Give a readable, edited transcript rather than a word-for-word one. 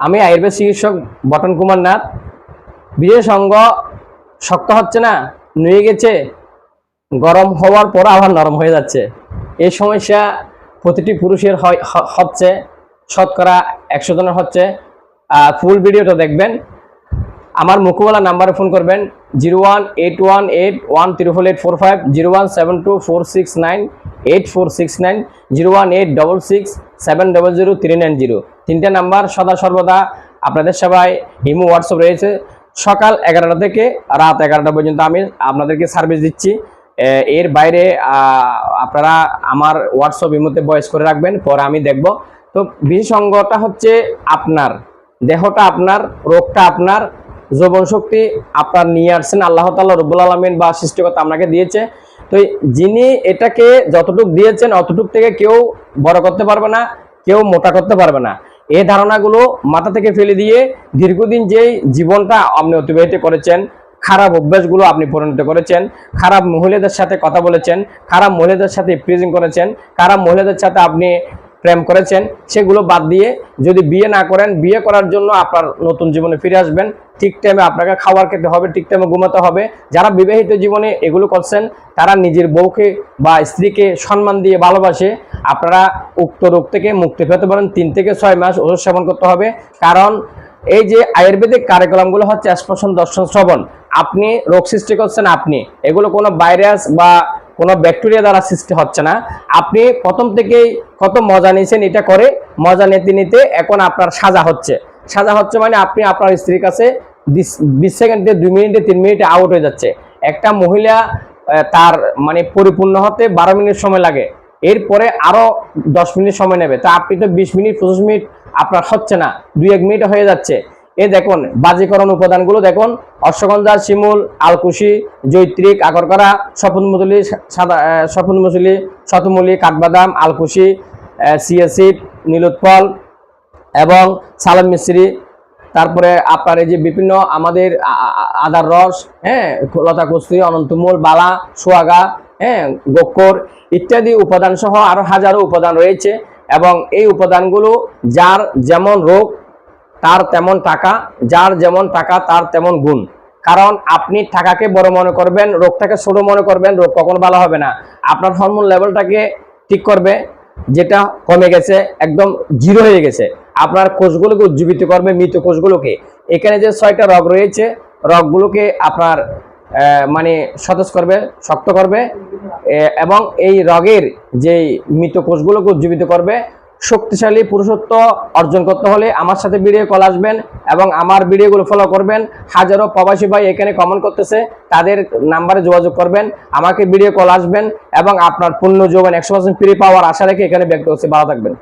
আমি আয়ুর্বেদ চিকিৎসক বটন কুমার নাথ। বিশেষ অঙ্গ শক্ত হচ্ছে না, নুয়ে গেছে, গরম হওয়ার পর আবার নরম হয়ে যাচ্ছে। এই সমস্যা প্রতিটি পুরুষের হচ্ছে, শতকরা 100 জনের হচ্ছে। ফুল ভিডিওটা দেখবেন। আমার মুখওয়ালা নাম্বারে ফোন করবেন 0181818845, 017246984669, 01866700390। তিনটা নাম্বার সদা সর্বদা আপনাদের সেবায়। ইমো হোয়াটসঅ্যাপ রয়েছে। সকাল 11টা থেকে রাত 11টা পর্যন্ত আমি আপনাদেরকে সার্ভিস দিচ্ছি। এর বাইরে আপনারা আমার হোয়াটসঅ্যাপ ইমোতে ভয়েস করে রাখবেন, পরে আমি দেখব। তো বিশেষ অঙ্গটা হচ্ছে আপনার, দেহটা আপনার, রোগটা আপনার, যৌবন শক্তি আপনার নিয়ে আসছেন আল্লাহ তাআলা রব্বুল আলামিন বা সৃষ্টিকর্তা আপনাকে দিয়েছে। তো যিনি এটাকে যতটুকু দিয়েছেন অতটুক থেকে কেউ বড় করতে পারবে না, কেউ মোটা করতে পারবে না। এই ধারণাগুলো মাথা থেকে ফেলে দিয়ে দীর্ঘদিন যেই জীবনটা আপনি অতিবাহিত করেছেন, খারাপ অভ্যাসগুলো আপনি পরিণত করেছেন, খারাপ মহিলাদের সাথে কথা বলেছেন, খারাপ মহিলাদের সাথে প্রিজিং করেছেন, খারাপ মহিলাদের সাথে আপনি প্রেম করেছেন, সেগুলো বাদ দিয়ে যদি বিয়ে না করেন, বিয়ে করার জন্য আপনার নতুন জীবনে ফিরে আসবেন। ঠিক টাইমে আপনাকে খাবার খেতে হবে, ঠিক টাইমে ঘুমাতে হবে। যারা বিবাহিত জীবনে এগুলো করছেন তারা নিজের বউকে বা স্ত্রীকে সম্মান দিয়ে ভালোবাসে। আপনারা উক্ত রোগ থেকে মুক্তি পেতে পারেন। 3 থেকে 6 মাস ওষুধ সেবন করতে হবে। কারণ এই যে আয়ুর্বেদিক কার্যক্রমগুলো হচ্ছে স্পর্শন, দর্শন, শ্রবণ। আপনি রোগ সৃষ্টি করছেন, আপনি এগুলো কোনো ভাইরাস বা কোনো ব্যাকটেরিয়া দ্বারা সৃষ্টি হচ্ছে না। আপনি প্রথম থেকেই কত মজা নিয়েছেন, এটা করে মজা নিতে নিতে এখন আপনার সাজা হচ্ছে। সাজা হচ্ছে মানে আপনি আপনার স্ত্রীর কাছে 20 সেকেন্ডে, 2 মিনিটে, 3 মিনিটে আউট হয়ে যাচ্ছে। একটা মহিলা তার মানে পরিপূর্ণ হতে 12 মিনিট সময় লাগে, এরপরে আরো 10 মিনিট সময় নেবে। তা আপনি তো 20 মিনিট 25 মিনিট আপনার হচ্ছে না, 2-1 মিনিট হয়ে যাচ্ছে। এ দেখুন বাজিকরণ উপাদানগুলো দেখুন, অশ্বগন্ধা, শিমুল, আলকুশি, জৈত্রিক, আকরকরা, সপুনমুলি, সপুনমুলি, শতমূলি, কাঠবাদাম, আলকুশি, সিয়াসিড, নীলোৎপল এবং সালাম মিশ্রি। তারপরে আপনার এই যে বিভিন্ন আমাদের আদার রস, হ্যাঁ, লতা কস্তুরী, অনন্তমূল, বালা, সোয়াগা, হ্যাঁ, গোক্কর ইত্যাদি উপাদান সহ আরো হাজারো উপাদান রয়েছে। এবং এই উপাদানগুলো যার যেমন রোগ তার তেমন টাকা, যার যেমন টাকা তার তেমন গুণ। কারণ আপনি টাকাকে বড় মনে করবেন, রোগটাকে ছোট মনে করবেন, রোগ কখনো ভালো হবে না। আপনার হরমোন লেভেলটাকে ঠিক করবে, যেটা কমে গেছে, একদম জিরো হয়ে গেছে, আপনার কোষগুলোকে উজ্জীবিত করবে, মৃত কোষগুলোকে। এখানে যে 6টা রোগ রয়েছে, রোগগুলোকে আপনার মানে সতেজ করবে, শক্ত করবে এবং এই রোগের যে মৃত কোষগুলোকে উজ্জীবিত করবে। শক্তিশালী পুরুষত্ব অর্জন করতে হলে আমার সাথে ভিডিও কল আসবেন এবং আমার ভিডিওগুলো ফলো করবেন। হাজারো প্রবাসী ভাই এখানে কমেন্ট করতেছে, তাদের নাম্বারে যোগাযোগ করবেন, আমাকে ভিডিও কল আসবেন এবং আপনার পূর্ণ যৌবন 100% ফ্রি পাওয়ার আশা রেখে এখানে ব্যক্ত হচ্ছে। ভালো থাকবেন।